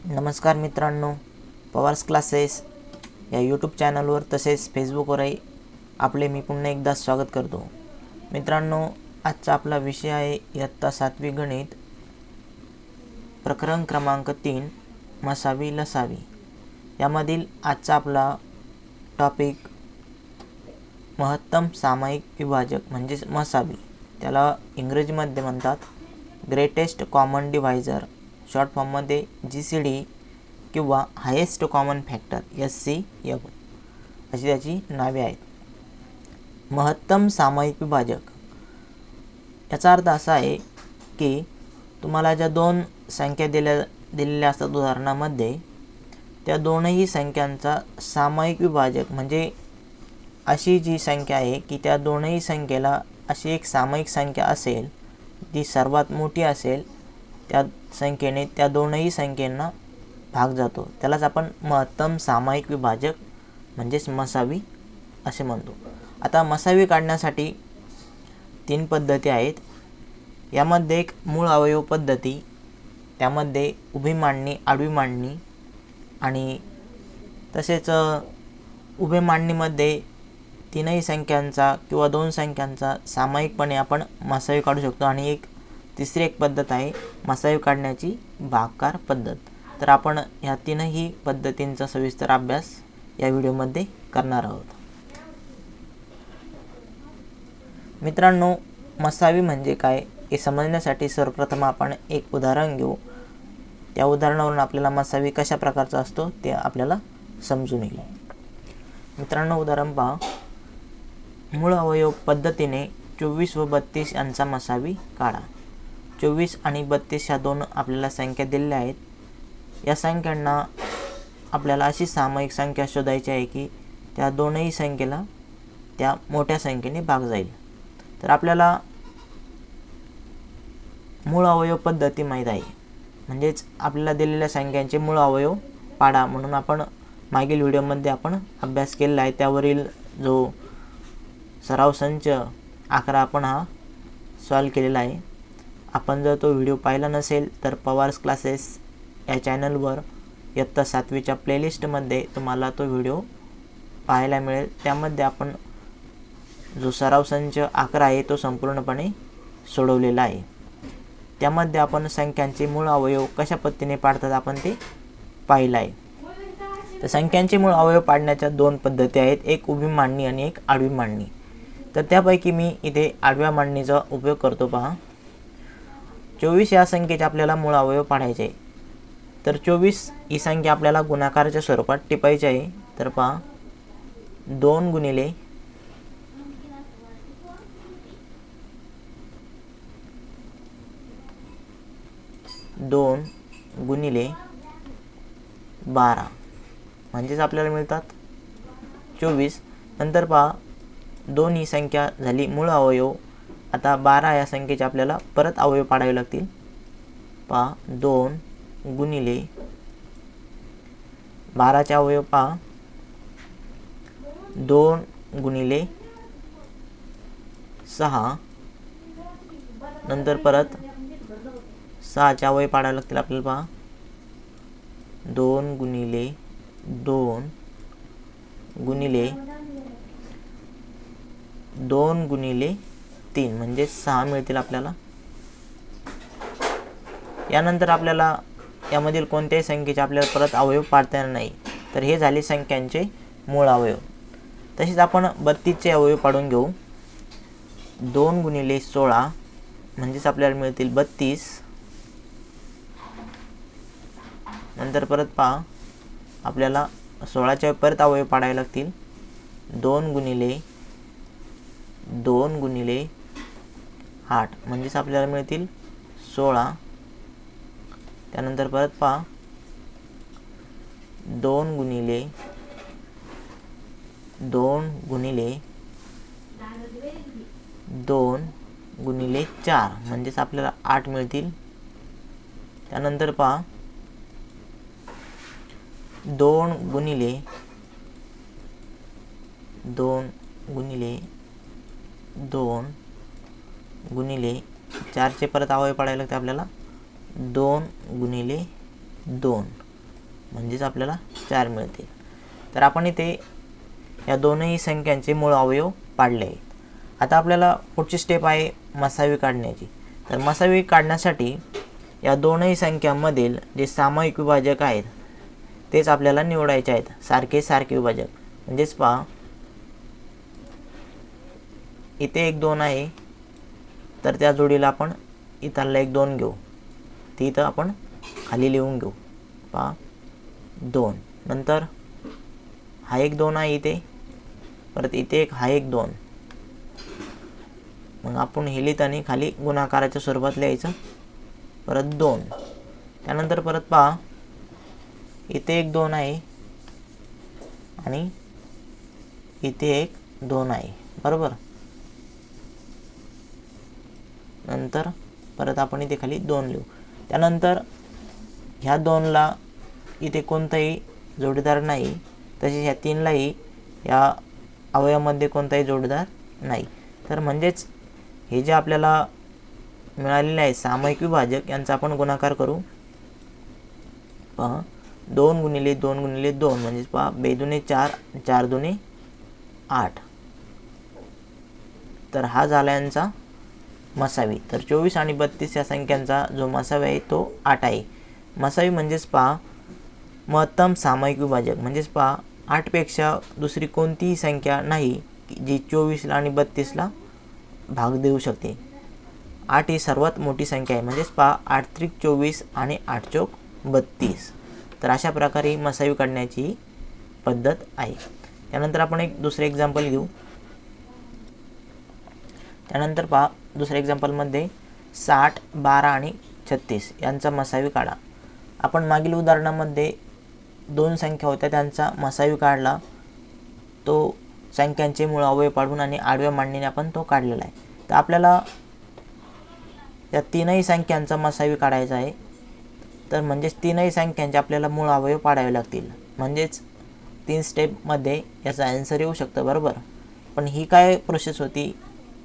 नमस्कार मित्रांनो, पवार्स क्लासेस या यूट्यूब चॅनलवर तसेच फेसबुकवरही आपले मी पुन्हा एकदा स्वागत करतो. मित्रांनो, आजचा आपला विषय आहे इयत्ता 7वी गणित, प्रकरण क्रमांक 3 मसावी लसावी. यामधील आजचा आपला टॉपिक महत्तम सामायिक विभाजक म्हणजेच मसावी. त्याला इंग्रजीमध्ये म्हणतात ग्रेटेस्ट कॉमन डिव्हायझर, शॉर्ट फॉर्ममध्ये GCD किंवा हायेस्ट कॉमन फॅक्टर HCF अशी त्याची नावे आहेत. महत्तम सामायिक विभाजक याचा अर्थ असा आहे की तुम्हाला ज्या दोन संख्या दिलेल्या असतात उदाहरणामध्ये, त्या दोनही संख्यांचा सामायिक विभाजक म्हणजे अशी जी संख्या आहे की त्या दोनही संख्येला अशी एक सामायिक संख्या असेल, ती सर्वात मोठी असेल, त्या संख्येने त्या दोनही संख्येंना भाग जातो. त्यालाच आपण महत्तम सामायिक विभाजक म्हणजेच मसावी असे म्हणतो. आता मसावी काढण्यासाठी 3 पद्धती आहेत. यामध्ये एक मूळ अवयव पद्धती, त्यामध्ये उभी मांडणी, आडवी मांडणी आणि तसेच उभे मांडणीमध्ये तीनही संख्यांचा किंवा 2 संख्यांचा सामायिकपणे आपण मसावी काढू शकतो. आणि तिसरी एक पद्धत आहे मसावी काढण्याची भागाकार पद्धत. तर आपण ह्या तीनही पद्धतींचा सविस्तर अभ्यास या व्हिडिओमध्ये करणार आहोत. मित्रांनो, मसावी म्हणजे काय हे समजण्यासाठी सर्वप्रथम आपण एक उदाहरण घेऊ. त्या उदाहरणावरून आपल्याला मसावी कशा प्रकारचा असतो ते आपल्याला समजून येईल. मित्रांनो, उदाहरण पहा. मूळ अवयव पद्धतीने 24 व 32 यांचा मसावी काढा. 24 आणि 32 ह्या दोन आपल्याला संख्या दिलेल्या आहेत. या संख्यांना आपल्याला अशी सामायिक संख्या शोधायची आहे की त्या दोनही संख्येला त्या मोठ्या संख्येने भाग जाईल. तर आपल्याला मूळ अवयव पद्धती माहीत आहे, म्हणजेच आपल्याला दिलेल्या संख्यांचे मूळ अवयव पाडा म्हणून आपण मागील व्हिडिओमध्ये आपण अभ्यास केलेला आहे. त्यावरील जो सराव संच 11 आपण हा सॉल्व केलेला आहे. आपण जर तो व्हिडिओ पाहिला नसेल तर पवार्स क्लासेस या चॅनलवर इयत्ता 7वीच्या प्लेलिस्टमध्ये तुम्हाला तो व्हिडिओ पाहायला मिळेल. त्यामध्ये आपण जो सराव संच 11 आहे तो संपूर्णपणे सोडवलेला आहे. त्यामध्ये आपण संख्यांचे मूळ अवयव कशा पद्धतीने पाडतात आपण ते पाहिलं आहे. तर संख्यांचे मूळ अवयव पाडण्याच्या 2 पद्धती आहेत, एक उभी मांडणी आणि एक आडवी मांडणी. तर त्यापैकी मी इथे आडव्या मांडणीचा उपयोग करतो. पहा, 24 या संख्येचे आपल्याला मूळ अवयव पाडायचे आहे. तर 24 ही संख्या आपल्याला गुणाकाराच्या स्वरूपात टिपायची आहे. तर पहा, 2 गुणिले 12 म्हणजेच आपल्याला मिळतात 24. नंतर पहा, 2 ही संख्या झाली मूळ अवयव. आता 12 या संख्येचे आपल्याला परत अवयव पाडावे लागतील. पहा, 2 गुणिले 12चे अवयव पहा, 2 गुणिले 6. नंतर परत 6चे अवयव पाडावे लागतील आपल्याला. पहा, 2 गुणिले 2 गुणिले 2 गुणिले 3 म्हणजे 6 मिळतील आपल्याला. यानंतर आपल्याला यामधील कोणत्याही संख्येचे आपल्याला परत अवयव पाडता येणार नाही. तर हे झाले संख्यांचे मूळ अवयव. तसेच आपण 32चे अवयव पाडून घेऊ. 2 गुणिले 16 म्हणजेच आपल्याला मिळतील 32. नंतर परत पहा, आपल्याला 16चे परत अवयव पाडावे लागतील. 2 गुणिले 8 म्हणजेच आपल्याला मिळतील 16. त्यानंतर परत पहा, 2 गुणिले 2 गुणिले 4 म्हणजेच आपल्याला 8 मिळतील. त्यानंतर पहा, 2 गुणिले 2 गुणिले 4चे परत अवयव पाडायला लागते आपल्याला. 2 गुणिले 2 म्हणजेच आपल्याला 4 मिळतील. तर आपण इथे या दोनही संख्यांचे मूळ अवयव पाडले आहेत. आता आपल्याला पुढची स्टेप आहे मसावी काढण्याची. तर मसावी काढण्यासाठी या दोनही संख्यांमधील जे सामायिक विभाजक आहेत तेच आपल्याला निवडायचे आहेत. सारखे सारखे विभाजक म्हणजेच पहा, इथे 1 2 आहे, तर त्या जोडीला आपण इथला 1 2 घेऊ. ती इथं आपण खाली लिहून घेऊ. पहा 2. नंतर हा 1 2 आहे इथे, परत इथे हा 1 2. मग आपण हे लिहिताना खाली गुणाकाराच्या स्वरूपात लिहायचं. परत 2. त्यानंतर परत पहा, इथे 1 2 आहे आणि इथे 1 2 आहे, बरोबर. नंतर परत आपण इथे खाली 2 लिहू. त्यानंतर ह्या 2ला इथे कोणताही जोडीदार नाही, तसेच ह्या 3लाही या अवयवामध्ये कोणताही जोडीदार नाही. तर म्हणजेच हे जे आपल्याला मिळालेले आहे सामायिक विभाजक यांचा आपण गुणाकार करू. पहा 2 गुणिले 2 गुणिले 2 म्हणजेच पहा 2 दुणे 4, 4 दुणे 8. तर हा झाला यांचा मसावी. तर 24 आणि 32 या संख्यांचा जो मसावी आहे तो 8 आहे. मसावी म्हणजेच पहा महत्तम सामायिक विभाजक, म्हणजेच पहा 8 पेक्षा दुसरी कोणतीही संख्या नाही जी 24ला आणि 32ला भाग देऊ शकते. 8 ही सर्वात मोठी संख्या आहे, म्हणजेच पहा 8 त्रिक 24 आणि 8 चौक 32. तर अशा प्रकारे मसावी काढण्याची पद्धत आहे. त्यानंतर आपण एक दुसरे एक्झाम्पल घेऊ. त्यानंतर पहा दुसऱ्या एक्झाम्पलमध्ये 60, 12 आणि 36 यांचा मसावी काढा. आपण मागील उदाहरणामध्ये 2 संख्या होत्या त्यांचा मसावी काढला, तो संख्यांचे मूळ अवयव पाडून आणि आडव्या मांडणीने आपण तो काढलेला आहे. तर आपल्याला या 3ही संख्यांचा मसावी काढायचा आहे. तर म्हणजेच 3ही संख्यांचे आपल्याला मूळ अवयव पाडावे लागतील. म्हणजेच 3 स्टेपमध्ये याचा आन्सर येऊ शकतं, बरोबर. पण ही काय प्रोसेस होती,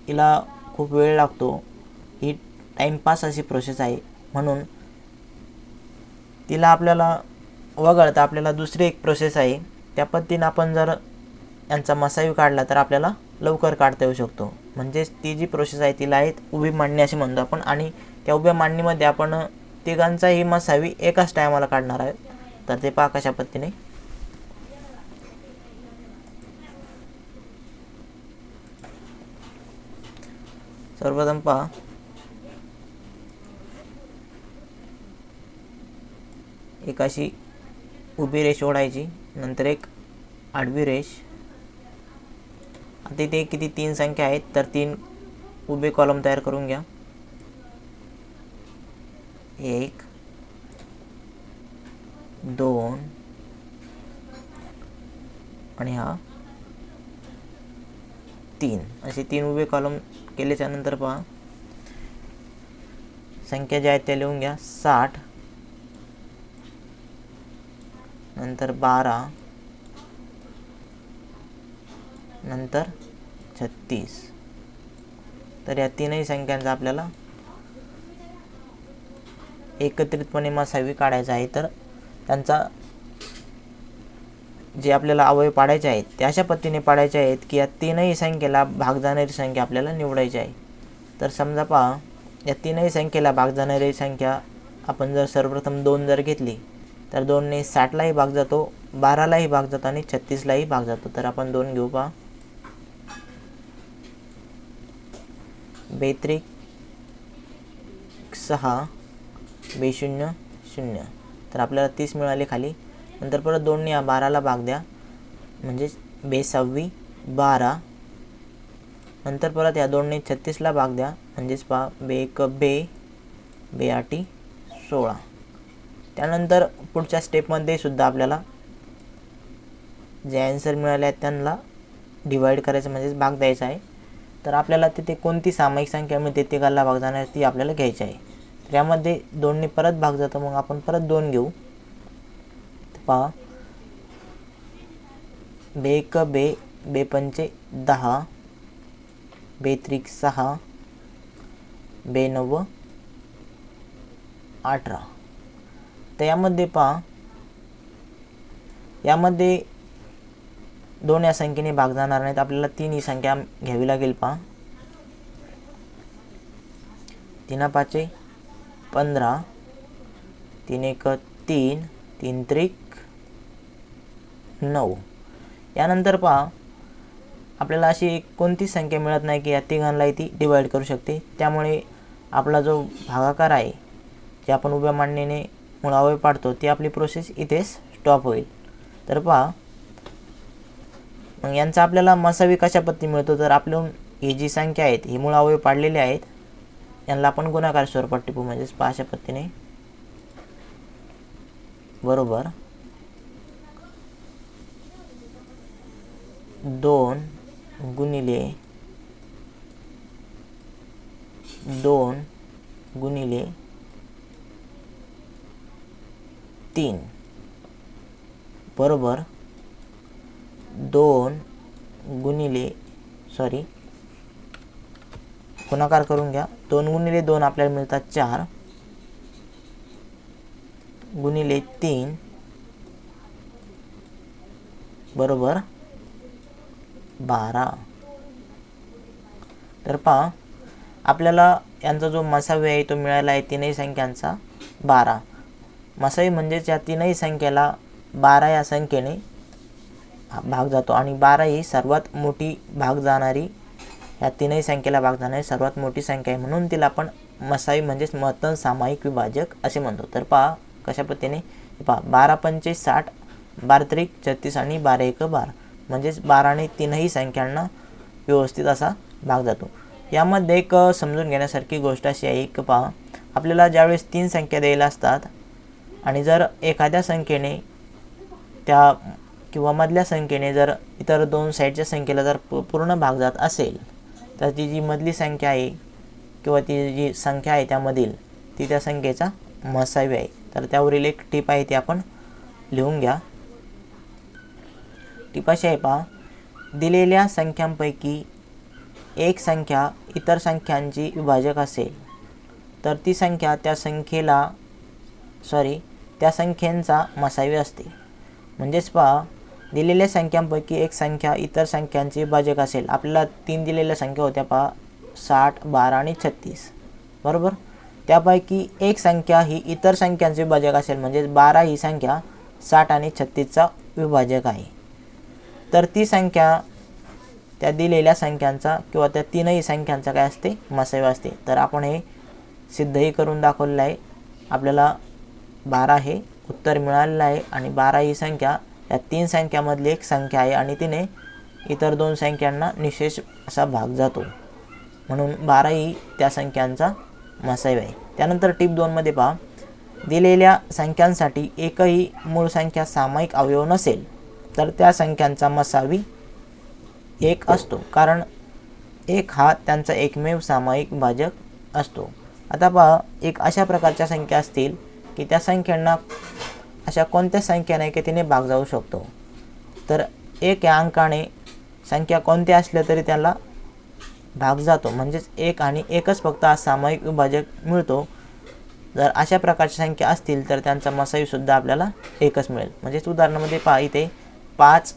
हिला खूप वेळ लागतो. ही टाईमपास अशी प्रोसेस आहे, म्हणून तिला आपल्याला वगळता आपल्याला दुसरी एक प्रोसेस आहे. त्या पद्धतीने आपण जर यांचा मसावी काढला तर आपल्याला लवकर काढता येऊ शकतो. म्हणजेच ती जी प्रोसेस आहे तिला आहे उभी मांडणी अशी म्हणतो आपण. आणि त्या उभ्या मांडणीमध्ये आपण तिघांचाही मसावी एकाच टायमाला काढणार आहे. तर ते पहा कशा पद्धतीने. सर्वप्रथम पहा, एक अशी उभी रेष ओढायची, नंतर एक आडवी रेष. आता इथे किती 3 संख्या आहेत, तर 3 उभे कॉलम तयार करून घ्या. 1 2 आणि हा 3 असे 3 उभे कॉलम केल्याच्या नंतर पहा संख्या ज्या आहेत त्या लिहून घ्या. 60, नंतर 12, नंतर 36. तर या 3ही संख्यांचा आपल्याला एकत्रितपणे मसावी काढायचा आहे. तर त्यांचा जे आपल्याला अवयव पाडायचे आहेत ते अशा पद्धतीने पाडायचे आहेत की या 3ही संख्येला भाग जाणारी संख्या आपल्याला निवडायची आहे. तर समजा पहा, या 3ही संख्येला भाग जाणारी संख्या आपण जर सर्वप्रथम 2 जर घेतली तर 2ने 60लाही भाग जातो, 12लाही भाग जातो आणि 36लाही भाग जातो. तर आपण 2 घेऊ. पहा 2 त्रिक 6, 2 0 0. तर आपल्याला 30 मिळाले खाली. नंतर परत 2ने या 12ला भाग द्या, म्हणजेच 2 6 12. नंतर परत या 2ने 36ला भाग द्या, म्हणजेच पहा 2 1 2, 2 8 16. त्यानंतर पुढच्या स्टेपमध्ये सुद्धा आपल्याला जे आन्सर मिळाले आहेत त्यांना डिवाइड करायचं, म्हणजेच भाग द्यायचा आहे. तर आपल्याला तिथे कोणती सामायिक संख्या मिळते तिघाला भाग जाणार ती आपल्याला घ्यायची आहे. तर यामध्ये 2ने परत भाग जातो, मग आपण परत 2 घेऊ. पहा 2 1 2, 2 5 10, 2 त्रिक 6, 2 9 18. तर यामध्ये पहा यामध्ये 2 या संख्येने भाग जाणार नाहीत, आपल्याला 3 ही संख्या घ्यावी लागेल. पहा 3 5 15, 3 1 3, 3 3 9. यानंतर पहा आपल्याला अशी कोणती संख्या मिळत नाही की या तिघांनाही ती डिवाइड करू शकते. त्यामुळे आपला जो भागाकार आहे, जे आपण उभ्या मांडणीने मुळावे पाडतो, ती आपली प्रोसेस इथेच स्टॉप होईल. तर पहा मग यांचा आपल्याला मसावी कशा पद्धती मिळतो, तर आपल्याला ही जी संख्या आहेत ही मुळावे पाडलेले आहेत, यांना आपण गुणाकार स्वरूपात टिपू. म्हणजेच पहा अशा पद्धतीने बरोबर 2 गुणिले 2 गुणिले 3 बरोबर 2 गुणिले गुणाकार करून घ्या. 2 गुणिले 2 आपल्याला मिळतात 4 गुणिले 3 बरोबर 12. तर पहा आपल्याला यांचा जो मसावी आहे तो मिळाला आहे तीनही संख्यांचा 12. मसावी म्हणजेच या तीनही संख्येला 12 या संख्येने भाग जातो आणि 12 ही सर्वात मोठी भाग जाणारी, या तीनही संख्येला भाग जाणारी सर्वात मोठी संख्या आहे, म्हणून तिला आपण मसावी म्हणजेच महत्तम सामायिक विभाजक असे म्हणतो. तर पहा कशा पद्धतीने, पहा 12 पंचे 60, 12 त्रिक 36 आणि 12 एक 12, म्हणजेच 12ने तीनही संख्यांना व्यवस्थित असा भाग जातो. यामध्ये एक समजून घेण्यासारखी गोष्ट अशी आहे की पहा आपल्याला ज्यावेळेस 3 संख्या द्यायला असतात आणि जर एखाद्या संख्येने त्या किंवा मधल्या संख्येने जर इतर 2 साईडच्या संख्येला जर पूर्ण भाग जात असेल, तर ती जी मधली संख्या आहे किंवा ती जी संख्या आहे त्यामधील ती त्या संख्येचा मसावी आहे. तर त्यावरील एक टीप आहे ती आपण लिहून घ्या. टीप अशी आहे पहा, दिलेल्या संख्यांपैकी एक संख्या इतर संख्यांची विभाजक असेल तर ती संख्या त्या संख्येचा मसावी असते. म्हणजेच पहा दिलेल्या संख्यांपैकी एक संख्या इतर संख्यांची विभाजक असेल. आपल्याला 3 दिलेल्या संख्या होत्या पहा 60, 12 आणि 36 बरोबर. त्यापैकी एक संख्या ही इतर संख्यांची विभाजक असेल, म्हणजेच 12 ही संख्या 60 आणि 36चा विभाजक आहे. तर ती संख्या त्या दिलेल्या संख्यांचा किंवा त्या तीनही संख्यांचा काय असते, मसावी असते. तर आपण हे सिद्धही करून दाखवलेलं आहे. आपल्याला 12 हे उत्तर मिळालेलं आहे आणि 12 ही संख्या या 3 संख्यामधली एक संख्या आहे आणि तिने इतर 2 संख्यांना निशेष असा भाग जातो, म्हणून 12 ही त्या संख्यांचा मसावी आहे. त्यानंतर टीप 2 मध्ये पहा, दिलेल्या संख्यांसाठी एकही मूळ संख्या सामायिक अवयव नसेल तर त्या संख्यांचा मसावी 1 असतो, कारण 1 हा त्यांचा एकमेव सामायिक भाजक असतो. आता पहा एक अशा प्रकारच्या संख्या असतील की त्या संख्यांना अशा कोणत्या संख्या नाही की तिने भाग जाऊ शकतो. तर 1 या अंकाने संख्या कोणत्या असल्या तरी त्याला भाग जातो, म्हणजेच 1 आणि 1च फक्त हा सामायिक विभाजक मिळतो. जर अशा प्रकारच्या संख्या असतील तर त्यांचा मसावी सुद्धा आपल्याला 1च मिळेल. म्हणजेच उदाहरणामध्ये पहा इथे 5,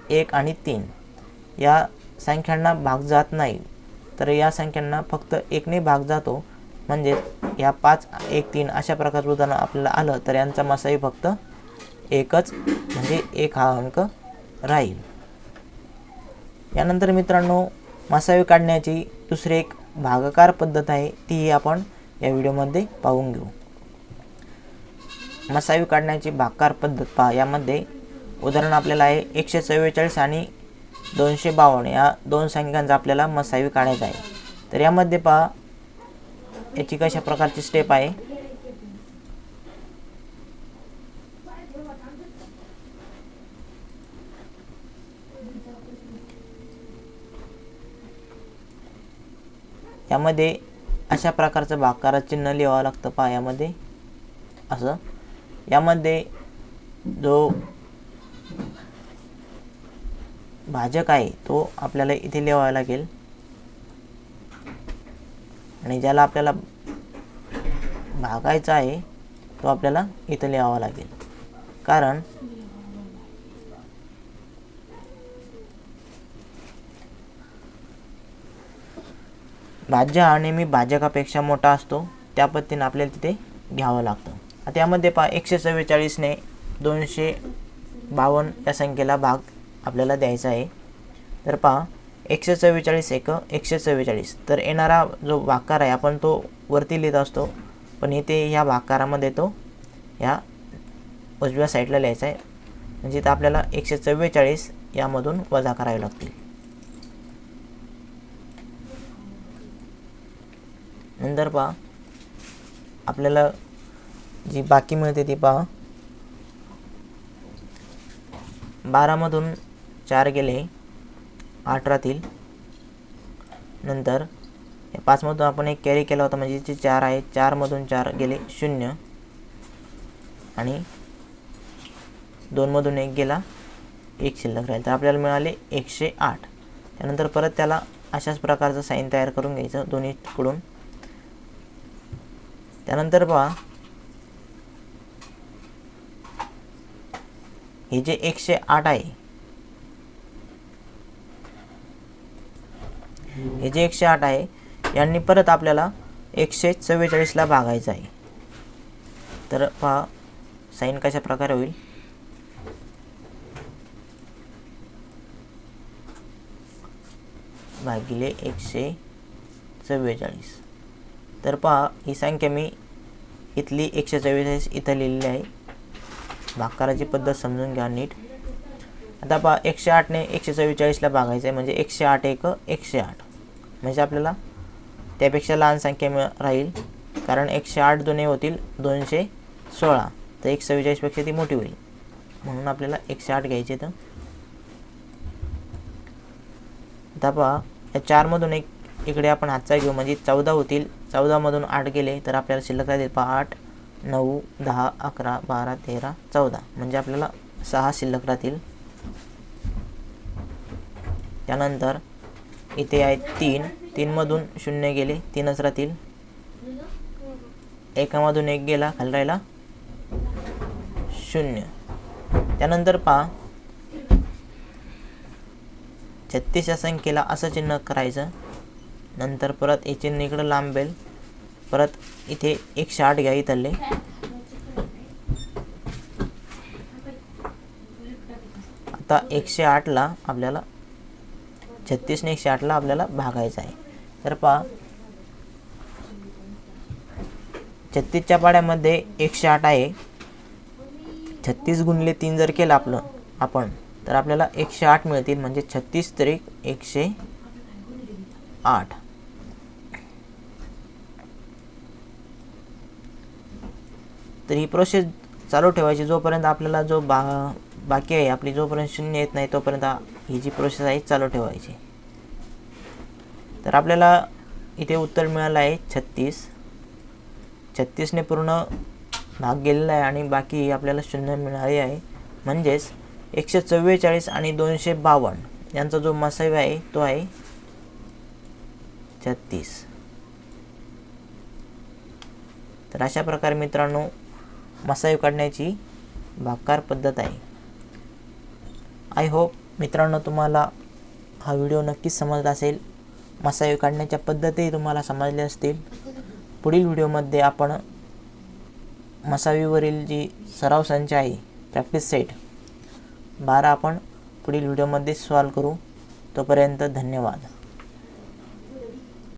1 आणि 3 या संख्यांना भाग जात नाही, तर या संख्यांना फक्त 1ने भाग जातो. म्हणजे या 5, 1, 3 अशा प्रकारचं उदाहरण आपल्याला आलं तर यांचा मसावी फक्त 1च, म्हणजे 1 हा अंक राहील. यानंतर मित्रांनो मसावी काढण्याची दुसरी एक भागाकार पद्धत आहे, ती आपण या व्हिडिओमध्ये पाहून घेऊ. मसावी काढण्याची भागाकार पद्धत पहा. यामध्ये उदाहरण आपल्याला आहे 144 आणि 252 या 2 संख्यांचा आपल्याला मसावी काढायचा आहे. तर यामध्ये पहा याची कशा प्रकारची स्टेप आहे. यामध्ये अशा प्रकारचं भागाकाराचं चिन्ह लिहावं लागतं पहा. यामध्ये असं यामध्ये जो भाजक आहे तो आपल्याला इथे लिहावा लागेल आणि ज्याला आपल्याला भागायचा आहे तो आपल्याला इथे लिहावा लागेल. कारण भाज्य हा नेहमी भाजकापेक्षा मोठा असतो, त्या पद्धतीने आपल्याला तिथे घ्यावं लागतं. आता यामध्ये पहा 144ने 252 या संख्येला भाग आपल्याला द्यायचा आहे. तर पहा 144 एक 144, तर येणारा जो भागाकार आहे आपण तो वरती लिहित असतो, पण इथे ह्या भागाकारामध्ये तो ह्या उजव्या साईडला लिहायचा आहे. म्हणजे इथं आपल्याला 144 यामधून वजा करावे लागतील. नंतर पहा आपल्याला जी बाकी मिळते ती पहा 12मधून 4 गेले 8 राहतील. नंतर 5मधून आपण एक कॅरी केला होता, म्हणजे जे 4 आहे, 4मधून 4 गेले 0 आणि 2मधून 1 गेला 1 शिल्लक राहील. तर आपल्याला मिळाले 108. त्यानंतर परत त्याला अशाच प्रकारचं साइन तयार करून घ्यायचं दोन्हीकडून. त्यानंतर पहा हे जे 108 आहे, हे जे 108 आहे यांनी परत आपल्याला 144ला भागायचं आहे. तर पहा साइन कशा प्रकारे होईल. भागिले 144. तर पहा ही संख्या मी इथली 144 इथं लिहिलेली आहे. भागाकाराची पद्धत समजून घ्या नीट. आता पहा 108ने 144ला भागायचं आहे, म्हणजे 108 एक 108, म्हणजे आपल्याला त्यापेक्षा लहान संख्या राहील, कारण 108 दुने होतील 216, तर 144पेक्षा ती मोठी होईल, म्हणून आपल्याला 108 घ्यायचे. तर आता पहा या 4मधून एक इकडे आपण हातचा घेऊ, म्हणजे 14 होतील. 14मधून 8 गेले तर आपल्याला शिल्लक राहतील पहा 8, 9, 10, 11, 12, 13, 14, म्हणजे आपल्याला 6 शिल्लक राहतील. त्यानंतर इथे आहे 3, 3मधून 0 गेले 3च राहतील. 1मधून 1 गेला खाली राहिला 0. त्यानंतर पहा 36 या संख्येला असं चिन्ह करायचं. नंतर परत हे चिन्ह इकडं लांबेल, परत इथे 108 घ्या इथले. आता 108ला आपल्याला 36ने 108ला आपल्याला भागायचं आहे. तर पहा 36च्या पाड्यामध्ये 108 आहे. 36 गुणिले 3 जर केलं आपण तर आपल्याला 108 मिळतील, म्हणजे 36 त्रिक 108. तर ही प्रोसेस चालू ठेवायची जोपर्यंत आपल्याला जो बाकी आहे आपली, जोपर्यंत 0 येत नाही तोपर्यंत ही जी प्रोसेस आहे चालू ठेवायची. तर आपल्याला इथे उत्तर मिळालं आहे 36. 36ने पूर्ण भाग गेलेला आहे आणि बाकी आपल्याला 0 मिळाले आहे. म्हणजेच 144 आणि 252 यांचा जो मसावी आहे तो आहे 36. तर अशा प्रकारे मित्रांनो मसावी काढण्याची भागाकार पद्धत आहे. आय होप मित्रांनो तुम्हाला हा व्हिडिओ नक्कीच समजला असेल. मसावी काढण्याच्या पद्धती तुम्हाला समजल्या असतील. पुढील व्हिडिओमध्ये आपण मसावीवरील जी सराव संच आहे, प्रॅक्टिस सेट 12 आपण पुढील व्हिडिओमध्ये सॉल्व करू. तोपर्यंत धन्यवाद.